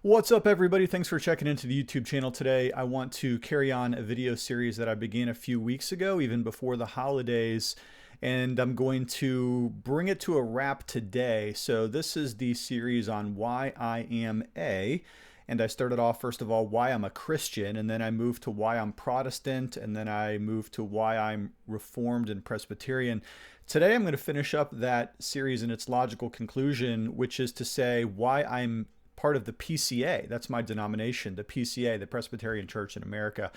What's up, everybody? Thanks for checking into the YouTube channel today. I want to carry on a video series that I began a few weeks ago, even before the holidays, and I'm going to bring it to a wrap today. So this is the series on why I am a, and I started off, first of all, why I'm a Christian, and then I moved to why I'm Protestant, and then I moved to why I'm Reformed and Presbyterian. Today I'm going to finish up that series in its logical conclusion, which is to say why I'm part of the PCA. That's my denomination, the PCA, the Presbyterian Church in America.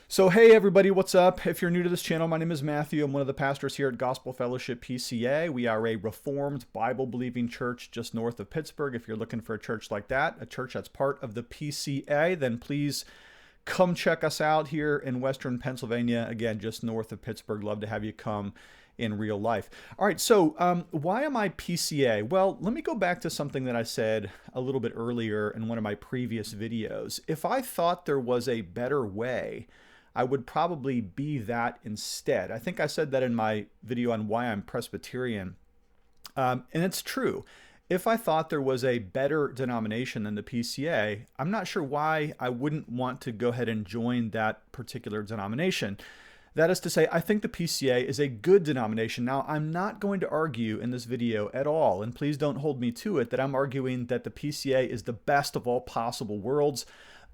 So hey everybody, what's up? If you're new to this channel, my name is Matthew. I'm one of the pastors here at Gospel Fellowship PCA. We are a Reformed, Bible-believing church just north of Pittsburgh. If you're looking for a church like that, a church that's part of the PCA, then please come check us out here in Western Pennsylvania. Again, just north of Pittsburgh. Love to have you come in real life. All right, so why am I PCA? Well, let me go back to something that I said a little bit earlier in one of my previous videos. If I thought there was a better way, I would probably be that instead. I think I said that in my video on why I'm Presbyterian, and it's true. If I thought there was a better denomination than the PCA, I'm not sure why I wouldn't want to go ahead and join that particular denomination. That is to say, I think the PCA is a good denomination. Now, I'm not going to argue in this video at all, and please don't hold me to it, that I'm arguing that the PCA is the best of all possible worlds.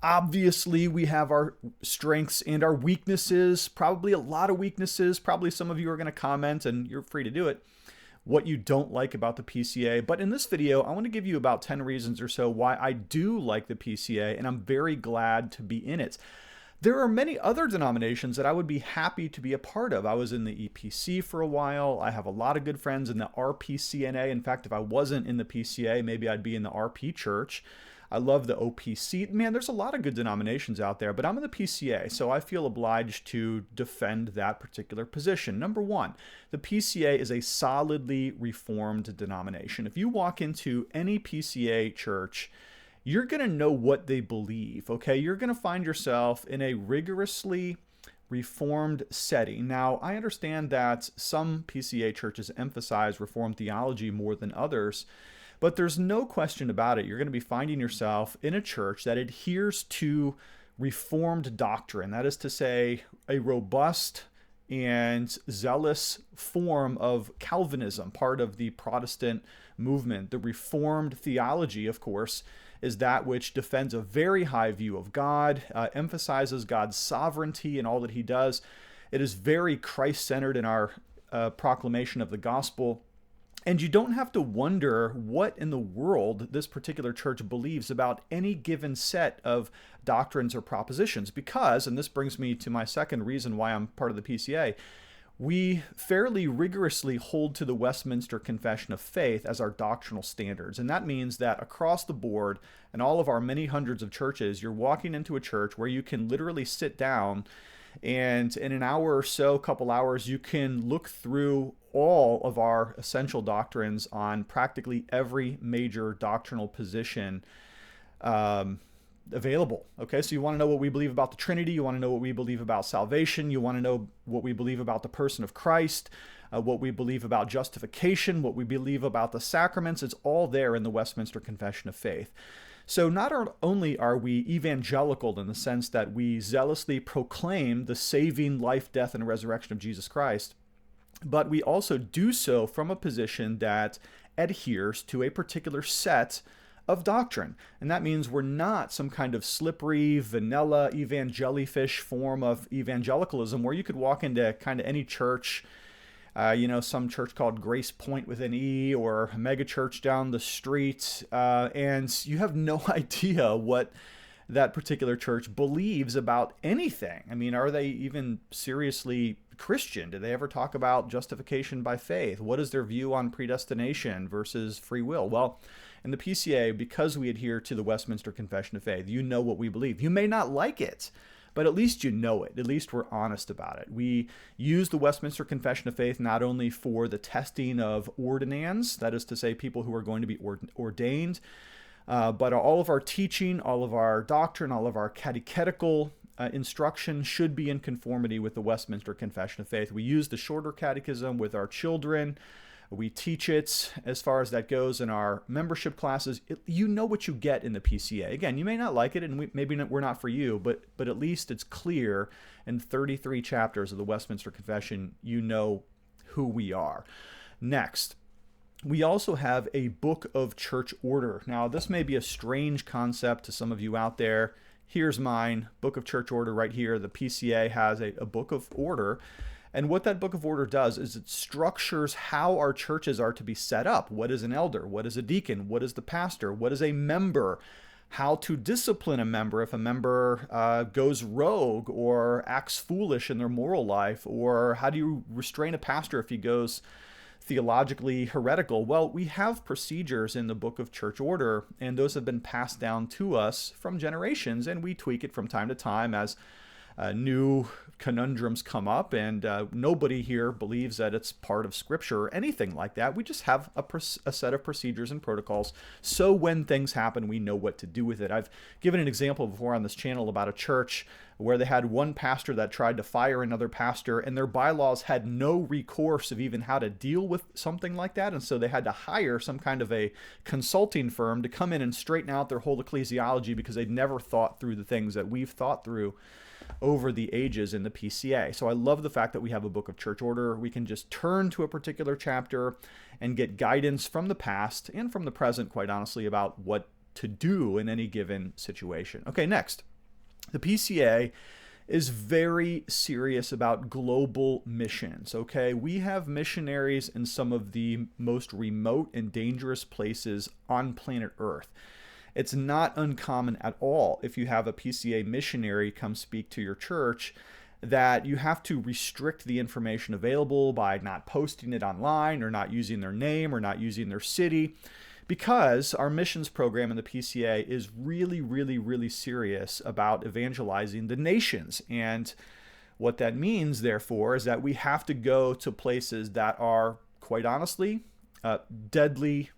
Obviously, we have our strengths and our weaknesses, probably a lot of weaknesses. Probably some of you are going to comment, and you're free to do it, what you don't like about the PCA. But in this video, I want to give you about 10 reasons or so why I do like the PCA, and I'm very glad to be in it. There are many other denominations that I would be happy to be a part of. I was in the EPC for a while. I have a lot of good friends in the RPCNA. In fact, if I wasn't in the PCA, maybe I'd be in the RP church. I love the OPC. Man, there's a lot of good denominations out there, but I'm in the PCA, so I feel obliged to defend that particular position. Number one, the PCA is a solidly Reformed denomination. If you walk into any PCA church, you're going to know what they believe, okay? You're going to find yourself in a rigorously Reformed setting. Now, I understand that some PCA churches emphasize Reformed theology more than others, but there's no question about it. You're going to be finding yourself in a church that adheres to Reformed doctrine. That is to say, a robust and zealous form of Calvinism, part of the Protestant movement. The Reformed theology, of course, is that which defends a very high view of God, emphasizes God's sovereignty in all that he does. It is very Christ-centered in our proclamation of the gospel. And you don't have to wonder what in the world this particular church believes about any given set of doctrines or propositions because, and this brings me to my second reason why I'm part of the PCA, we fairly rigorously hold to the Westminster Confession of Faith as our doctrinal standards. And that means that across the board, in all of our many hundreds of churches, you're walking into a church where you can literally sit down and in an hour or so, couple hours, you can look through all of our essential doctrines on practically every major doctrinal position available. Okay, so you want to know what we believe about the Trinity, you want to know what we believe about salvation, you want to know what we believe about the person of Christ, what we believe about justification, what we believe about the sacraments. It's all there in the Westminster Confession of Faith. So not only are we evangelical in the sense that we zealously proclaim the saving life, death, and resurrection of Jesus Christ, but we also do so from a position that adheres to a particular set of doctrine. And that means we're not some kind of slippery, vanilla, evangelifish form of evangelicalism where you could walk into kind of any church, some church called Grace Point with an E or a mega church down the street, and you have no idea what that particular church believes about anything. I mean, are they even seriously Christian? Do they ever talk about justification by faith? What is their view on predestination versus free will? Well, in the PCA, because we adhere to the Westminster Confession of Faith, you know what we believe. You may not like it, but at least you know it. At least we're honest about it. We use the Westminster Confession of Faith not only for the testing of ordinands, that is to say people who are going to be ordained, but all of our teaching, all of our doctrine, all of our catechetical instruction should be in conformity with the Westminster Confession of Faith. We use the shorter catechism with our children. We teach it as far as that goes in our membership classes. You know what you get in the PCA. Again, you may not like it, and maybe we're not for you, but at least it's clear in 33 chapters of the Westminster Confession, you know who we are. Next, we also have a book of church order. Now, this may be a strange concept to some of you out there. Here's mine, book of church order right here. The PCA has a book of order. And what that book of order does is it structures how our churches are to be set up. What is an elder? What is a deacon? What is the pastor? What is a member? How to discipline a member if a member goes rogue or acts foolish in their moral life, or how do you restrain a pastor if he goes theologically heretical? Well, we have procedures in the book of church order, and those have been passed down to us from generations, and we tweak it from time to time as new conundrums come up, and nobody here believes that it's part of Scripture or anything like that. We just have a set of procedures and protocols, so when things happen, we know what to do with it. I've given an example before on this channel about a church where they had one pastor that tried to fire another pastor, and their bylaws had no recourse of even how to deal with something like that, and so they had to hire some kind of a consulting firm to come in and straighten out their whole ecclesiology because they'd never thought through the things that we've thought through over the ages in the PCA. So I love the fact that we have a book of church order. We can just turn to a particular chapter and get guidance from the past and from the present, quite honestly, about what to do in any given situation. Okay, next. The PCA is very serious about global missions, okay? We have missionaries in some of the most remote and dangerous places on planet Earth. It's not uncommon at all if you have a PCA missionary come speak to your church that you have to restrict the information available by not posting it online or not using their name or not using their city, because our missions program in the PCA is really, really, really serious about evangelizing the nations. And what that means, therefore, is that we have to go to places that are, quite honestly, deadly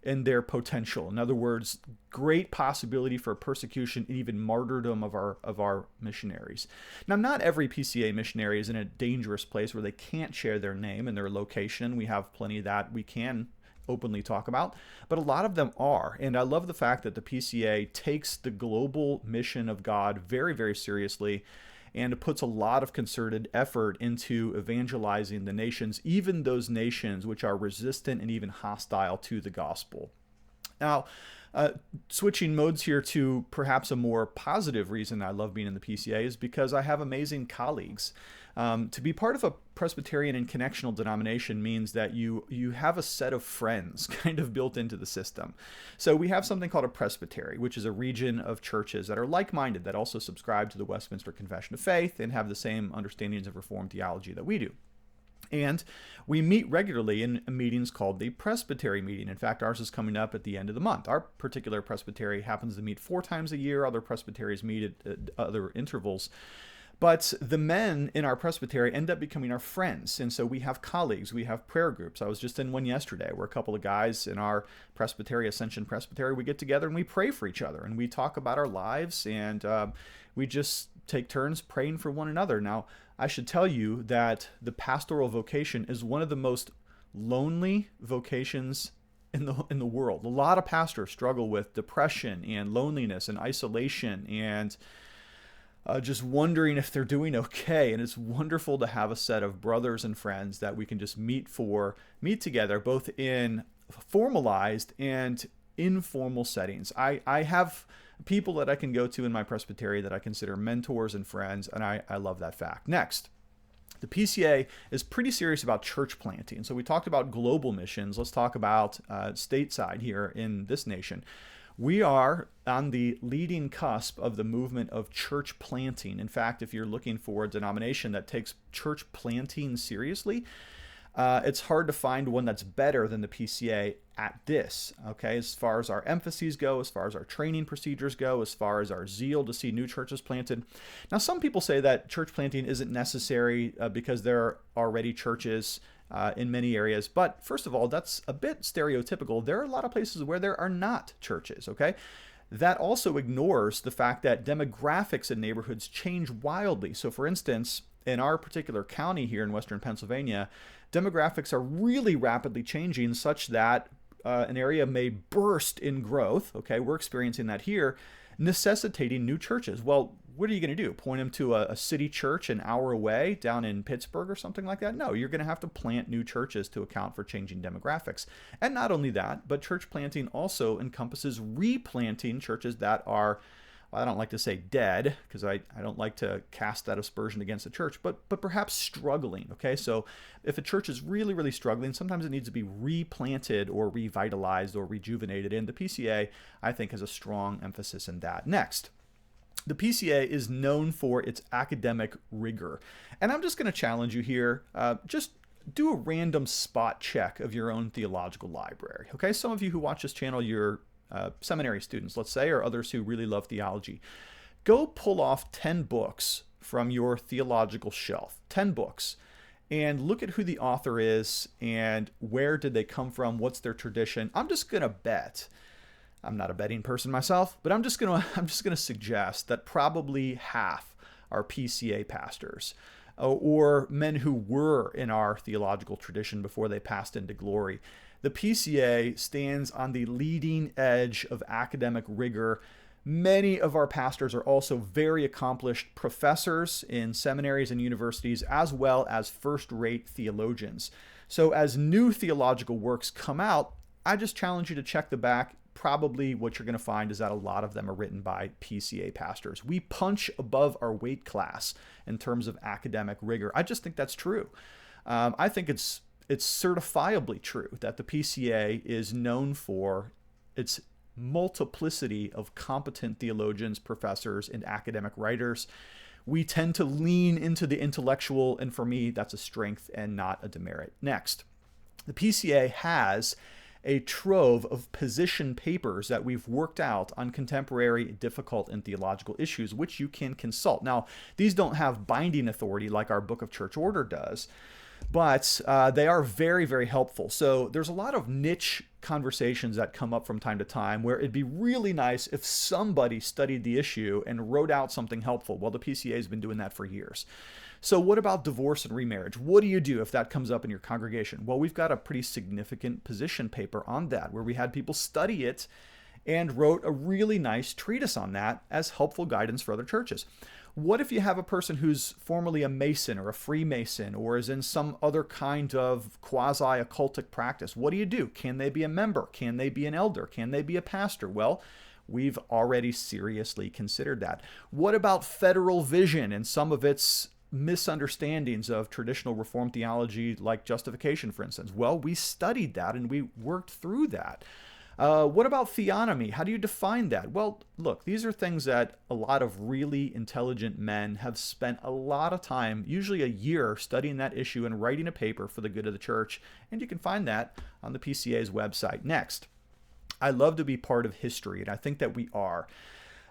in their potential. In other words, great possibility for persecution and even martyrdom of our missionaries. Now, not every PCA missionary is in a dangerous place where they can't share their name and their location. We have plenty of that we can openly talk about, but a lot of them are. And I love the fact that the PCA takes the global mission of God very, very seriously, and it puts a lot of concerted effort into evangelizing the nations, even those nations which are resistant and even hostile to the gospel. Now, switching modes here to perhaps a more positive reason I love being in the PCA is because I have amazing colleagues. To be part of a Presbyterian and connectional denomination means that you have a set of friends kind of built into the system. So we have something called a presbytery, which is a region of churches that are like-minded, that also subscribe to the Westminster Confession of Faith and have the same understandings of Reformed theology that we do. And we meet regularly in meetings called the Presbytery meeting. In fact, ours is coming up at the end of the month. Our particular presbytery happens to meet 4 times a year. Other presbyteries meet at other intervals. But the men in our presbytery end up becoming our friends. And so we have colleagues, we have prayer groups. I was just in one yesterday where a couple of guys in our presbytery, Ascension Presbytery, we get together and we pray for each other and we talk about our lives, and we just take turns praying for one another. Now, I should tell you that the pastoral vocation is one of the most lonely vocations in the world. A lot of pastors struggle with depression and loneliness and isolation and just wondering if they're doing okay. And it's wonderful to have a set of brothers and friends that we can just meet together, both in formalized and informal settings. I have people that I can go to in my presbytery that I consider mentors and friends, and I love that fact. Next, the PCA is pretty serious about church planting. So we talked about global missions. Let's talk about stateside here in this nation. We are on the leading cusp of the movement of church planting. In fact, if you're looking for a denomination that takes church planting seriously, it's hard to find one that's better than the PCA at this, okay? As far as our emphases go, as far as our training procedures go, as far as our zeal to see new churches planted. Now, some people say that church planting isn't necessary because there are already churches in many areas. But first of all, that's a bit stereotypical. There are a lot of places where there are not churches, okay? That also ignores the fact that demographics in neighborhoods change wildly. So for instance, in our particular county here in Western Pennsylvania, demographics are really rapidly changing such that an area may burst in growth. Okay, we're experiencing that here, necessitating new churches. Well, what are you going to do? Point them to a city church an hour away down in Pittsburgh or something like that? No, you're going to have to plant new churches to account for changing demographics. And not only that, but church planting also encompasses replanting churches that are, I don't like to say dead, because I don't like to cast that aspersion against the church, but perhaps struggling. Okay, so if a church is really, really struggling, sometimes it needs to be replanted or revitalized or rejuvenated. And the PCA, I think, has a strong emphasis in that. Next, the PCA is known for its academic rigor. And I'm just going to challenge you here. Just do a random spot check of your own theological library. Okay, some of you who watch this channel, you're seminary students, let's say, or others who really love theology. Go pull off 10 books from your theological shelf, 10 books, and look at who the author is and where did they come from, what's their tradition. I'm just going to bet, I'm not a betting person myself, but I'm just going to suggest that probably half are PCA pastors or men who were in our theological tradition before they passed into glory. The PCA stands on the leading edge of academic rigor. Many of our pastors are also very accomplished professors in seminaries and universities, as well as first-rate theologians. So as new theological works come out, I just challenge you to check the back. Probably what you're going to find is that a lot of them are written by PCA pastors. We punch above our weight class in terms of academic rigor. I just think that's true. I think it's certifiably true that the PCA is known for its multiplicity of competent theologians, professors, and academic writers. We tend to lean into the intellectual, and for me, that's a strength and not a demerit. Next, the PCA has a trove of position papers that we've worked out on contemporary, difficult, and theological issues, which you can consult. Now, these don't have binding authority like our Book of Church Order does, but they are very, very helpful. So there's a lot of niche conversations that come up from time to time where it'd be really nice if somebody studied the issue and wrote out something helpful. Well, the PCA has been doing that for years. So what about divorce and remarriage? What do you do if that comes up in your congregation? Well, we've got a pretty significant position paper on that where we had people study it and wrote a really nice treatise on that as helpful guidance for other churches. What if you have a person who's formerly a Mason or a Freemason or is in some other kind of quasi-occultic practice? What do you do? Can they be a member? Can they be an elder? Can they be a pastor? Well, we've already seriously considered that. What about federal vision and some of its misunderstandings of traditional Reformed theology like justification, for instance? Well, we studied that and we worked through that. What about theonomy? How do you define that? Well, look, these are things that a lot of really intelligent men have spent a lot of time, usually a year, studying that issue and writing a paper for the good of the church. And you can find that on the PCA's website. Next, I love to be part of history, and I think that we are.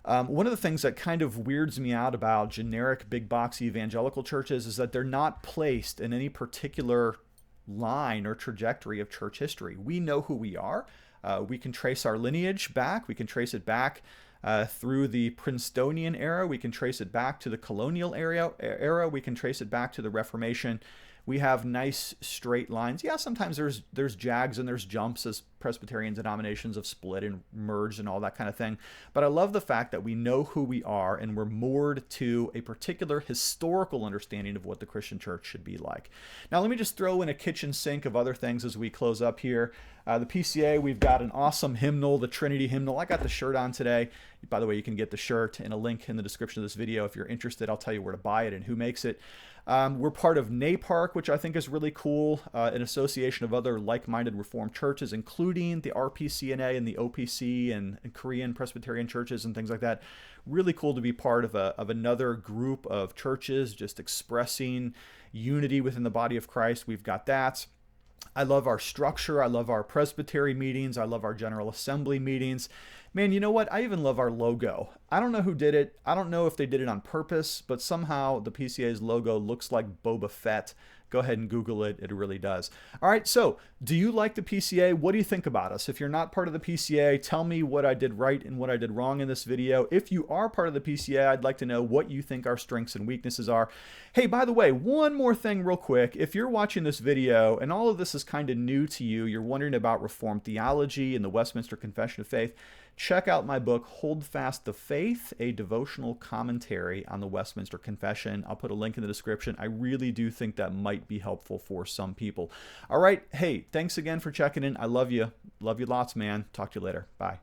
One of the things that kind of weirds me out about generic big box evangelical churches is that they're not placed in any particular line or trajectory of church history. We know who we are. We can trace our lineage back. We can trace it back through the Princetonian era. We can trace it back to the colonial era. We can trace it back to the Reformation. We have nice straight lines. Yeah, sometimes there's jags and there's jumps as Presbyterian denominations have split and merged and all that kind of thing. But I love the fact that we know who we are and we're moored to a particular historical understanding of what the Christian church should be like. Now, let me just throw in a kitchen sink of other things as we close up here. The PCA, we've got an awesome hymnal, the Trinity hymnal. I got the shirt on today. By the way, you can get the shirt and a link in the description of this video. If you're interested, I'll tell you where to buy it and who makes it. We're part of NAPARC, which I think is really cool, an association of other like-minded Reformed churches, including the RPCNA and the OPC and Korean Presbyterian churches and things like that. Really cool to be part of another group of churches just expressing unity within the body of Christ. We've got that. I love our structure. I love our presbytery meetings. I love our General Assembly meetings. Man, you know what? I even love our logo. I don't know who did it. I don't know if they did it on purpose, but somehow the PCA's logo looks like Boba Fett go ahead and Google it. It really does. All right, so do you like the PCA? What do you think about us? If you're not part of the PCA, tell me what I did right and what I did wrong in this video. If you are part of the PCA, I'd like to know what you think our strengths and weaknesses are. Hey, by the way, one more thing real quick. If you're watching this video and all of this is kind of new to you, you're wondering about Reformed theology and the Westminster Confession of Faith, check out my book, Hold Fast the Faith, a devotional commentary on the Westminster Confession. I'll put a link in the description. I really do think that might be helpful for some people. All right. Hey, thanks again for checking in. I love you. Love you lots, man. Talk to you later. Bye.